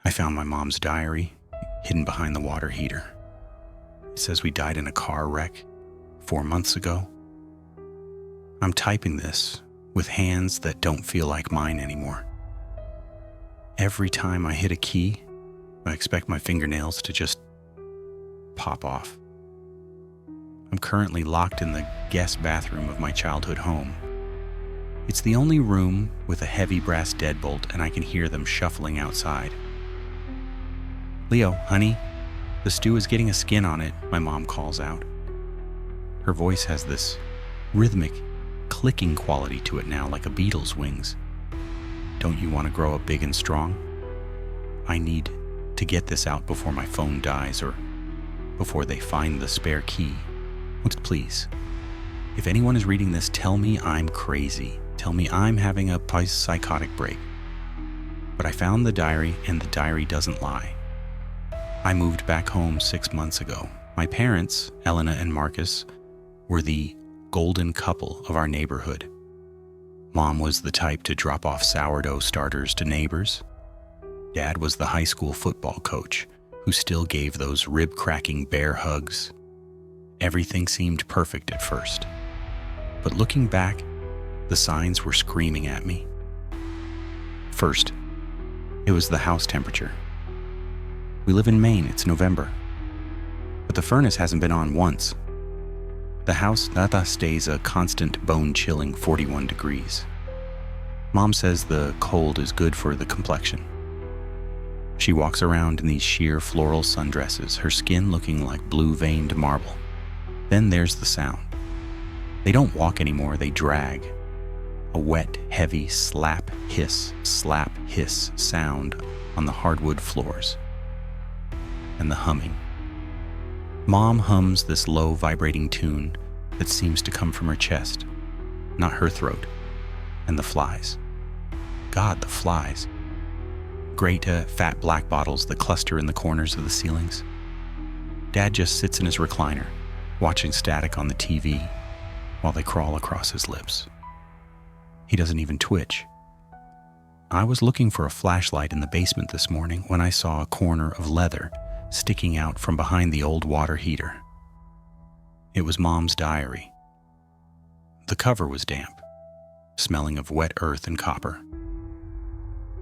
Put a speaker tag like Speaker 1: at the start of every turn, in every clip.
Speaker 1: I found my mom's diary hidden behind the water heater. It says we died in a car wreck 4 months ago. I'm typing this with hands that don't feel like mine anymore. Every time I hit a key, I expect my fingernails to just pop off. I'm currently locked in the guest bathroom of my childhood home. It's the only room with a heavy brass deadbolt, and I can hear them shuffling outside. "Leo, honey, the stew is getting a skin on it," my mom calls out. Her voice has this rhythmic, clicking quality to it now, like a beetle's wings. "Don't you want to grow up big and strong? I need to get this out before my phone dies or before they find the spare key. Please, if anyone is reading this, tell me I'm crazy. Tell me I'm having a psychotic break." But I found the diary, and the diary doesn't lie. I moved back home 6 months ago. My parents, Elena and Marcus, were the golden couple of our neighborhood. Mom was the type to drop off sourdough starters to neighbors. Dad was the high school football coach who still gave those rib-cracking bear hugs. Everything seemed perfect at first. But looking back, the signs were screaming at me. First, it was the house temperature. We live in Maine, it's November. But the furnace hasn't been on once. The house stays a constant bone-chilling 41 degrees. Mom says the cold is good for the complexion. She walks around in these sheer floral sundresses, her skin looking like blue-veined marble. Then there's the sound. They don't walk anymore, they drag. A wet, heavy slap, hiss sound on the hardwood floors. And the humming. Mom hums this low, vibrating tune that seems to come from her chest, not her throat. And the flies. God, the flies. Great, fat black bottles that cluster in the corners of the ceilings. Dad just sits in his recliner, watching static on the TV while they crawl across his lips. He doesn't even twitch. I was looking for a flashlight in the basement this morning when I saw a corner of leather sticking out from behind the old water heater. It was Mom's diary. The cover was damp, smelling of wet earth and copper.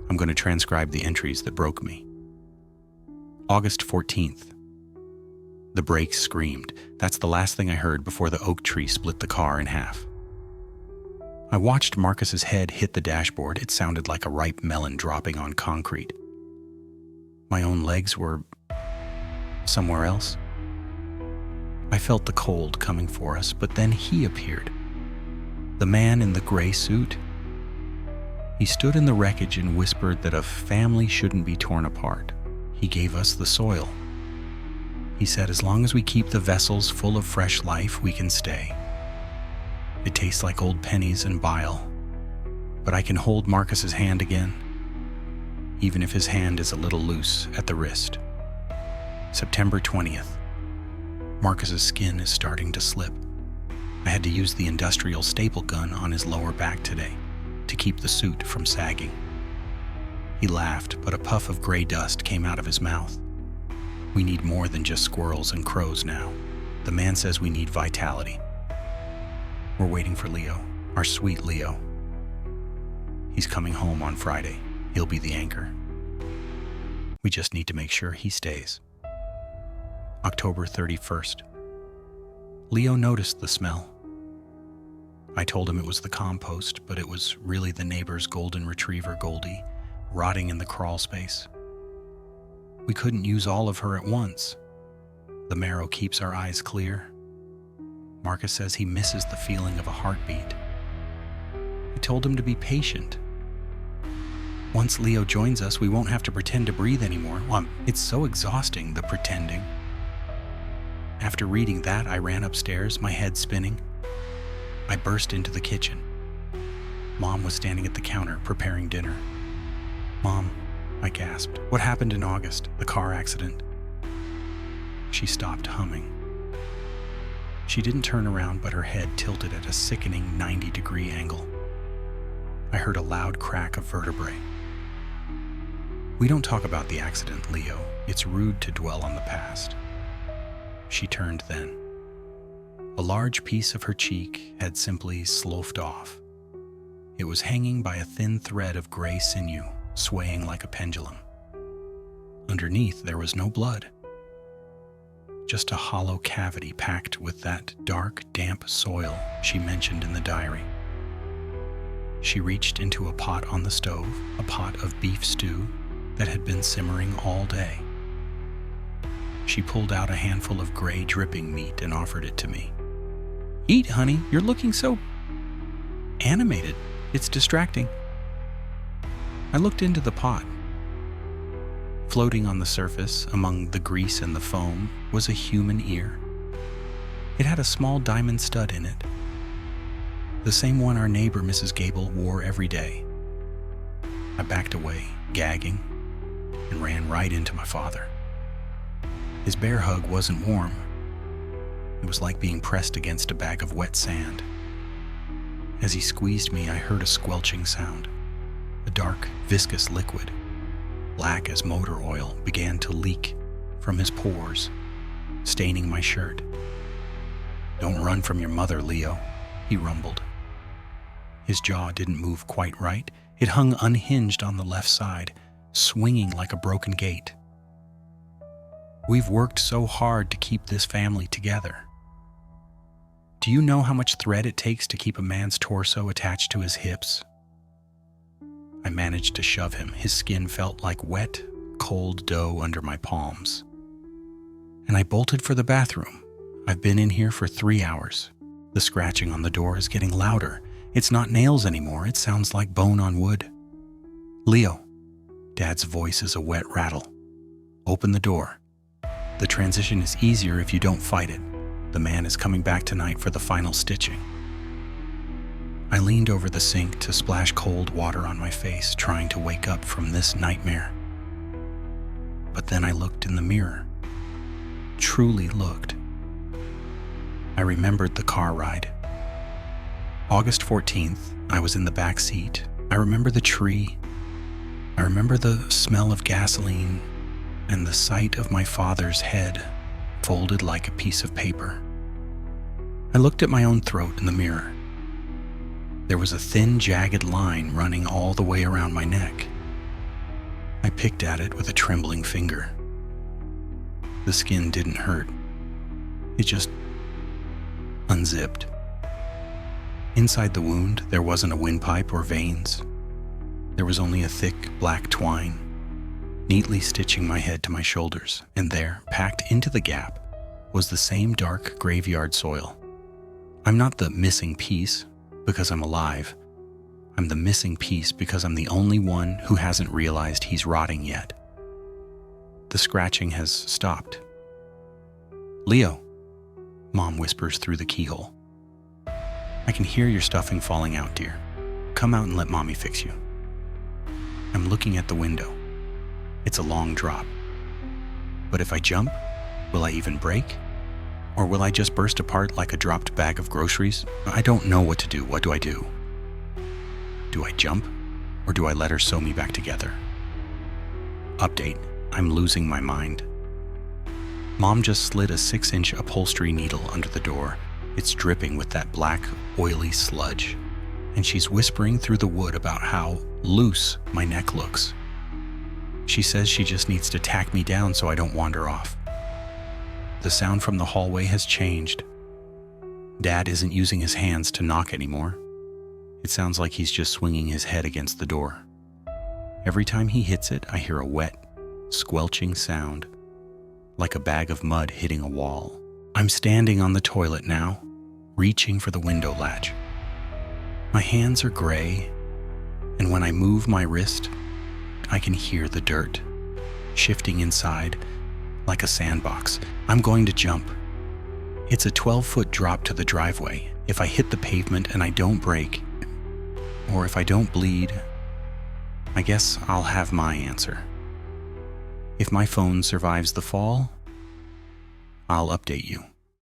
Speaker 1: I'm going to transcribe the entries that broke me. August 14th. The brakes screamed. That's the last thing I heard before the oak tree split the car in half. I watched Marcus's head hit the dashboard. It sounded like a ripe melon dropping on concrete. My own legs were somewhere else. I felt the cold coming for us, but then he appeared. The man in the gray suit. He stood in the wreckage and whispered that a family shouldn't be torn apart. He gave us the soil. He said, as long as we keep the vessels full of fresh life, we can stay. It tastes like old pennies and bile, but I can hold Marcus's hand again, even if his hand is a little loose at the wrist. September 20th. Marcus's skin is starting to slip. I had to use the industrial staple gun on his lower back today to keep the suit from sagging. He laughed, but a puff of gray dust came out of his mouth. We need more than just squirrels and crows now. The man says we need vitality. We're waiting for Leo, our sweet Leo. He's coming home on Friday. He'll be the anchor. We just need to make sure he stays. October 31st. Leo noticed the smell. I told him it was the compost, but it was really the neighbor's golden retriever, Goldie, rotting in the crawl space. We couldn't use all of her at once. The marrow keeps our eyes clear. Marcus says he misses the feeling of a heartbeat. I told him to be patient. Once Leo joins us, we won't have to pretend to breathe anymore. It's so exhausting, the pretending. After reading that, I ran upstairs, my head spinning. I burst into the kitchen. Mom was standing at the counter, preparing dinner. "Mom," I gasped. "What happened in August? The car accident?" She stopped humming. She didn't turn around, but her head tilted at a sickening 90-degree angle. I heard a loud crack of vertebrae. We don't talk about the accident, Leo. It's rude to dwell on the past. She turned then. A large piece of her cheek had simply sloughed off. It was hanging by a thin thread of gray sinew, swaying like a pendulum. Underneath, there was no blood. Just a hollow cavity packed with that dark, damp soil she mentioned in the diary. She reached into a pot on the stove, a pot of beef stew that had been simmering all day. She pulled out a handful of gray dripping meat and offered it to me. "Eat, honey, you're looking so animated. It's distracting." I looked into the pot. Floating on the surface, among the grease and the foam, was a human ear. It had a small diamond stud in it, the same one our neighbor Mrs. Gable wore every day. I backed away, gagging, and ran right into my father. His bear hug wasn't warm. It was like being pressed against a bag of wet sand. As he squeezed me, I heard a squelching sound. A dark, viscous liquid, black as motor oil, began to leak from his pores, staining my shirt. "Don't run from your mother, Leo," he rumbled. His jaw didn't move quite right. It hung unhinged on the left side, swinging like a broken gate. "We've worked so hard to keep this family together. Do you know how much thread it takes to keep a man's torso attached to his hips?" I managed to shove him. His skin felt like wet, cold dough under my palms. And I bolted for the bathroom. I've been in here for 3 hours. The scratching on the door is getting louder. It's not nails anymore. It sounds like bone on wood. "Leo." Dad's voice is a wet rattle. "Open the door. The transition is easier if you don't fight it. The man is coming back tonight for the final stitching." I leaned over the sink to splash cold water on my face, trying to wake up from this nightmare. But then I looked in the mirror. Truly looked. I remembered the car ride. August 14th, I was in the back seat. I remember the tree. I remember the smell of gasoline and the sight of my father's head folded like a piece of paper. I looked at my own throat in the mirror. There was a thin, jagged line running all the way around my neck. I picked at it with a trembling finger. The skin didn't hurt. It just unzipped. Inside the wound, there wasn't a windpipe or veins. There was only a thick, black twine, neatly stitching my head to my shoulders, and there, packed into the gap, was the same dark graveyard soil. I'm not the missing piece because I'm alive. I'm the missing piece because I'm the only one who hasn't realized he's rotting yet. The scratching has stopped. "Leo," Mom whispers through the keyhole. "I can hear your stuffing falling out, dear. Come out and let Mommy fix you." I'm looking at the window. It's a long drop. But if I jump, will I even break? Or will I just burst apart like a dropped bag of groceries? I don't know what to do. What do I do? Do I jump? Or do I let her sew me back together? Update: I'm losing my mind. Mom just slid a 6-inch upholstery needle under the door. It's dripping with that black, oily sludge. And she's whispering through the wood about how loose my neck looks. She says she just needs to tack me down so I don't wander off. The sound from the hallway has changed. Dad isn't using his hands to knock anymore. It sounds like he's just swinging his head against the door. Every time he hits it, I hear a wet, squelching sound, like a bag of mud hitting a wall. I'm standing on the toilet now, reaching for the window latch. My hands are gray, and when I move my wrist, I can hear the dirt shifting inside like a sandbox. I'm going to jump. It's a 12-foot drop to the driveway. If I hit the pavement and I don't break, or if I don't bleed, I guess I'll have my answer. If my phone survives the fall, I'll update you.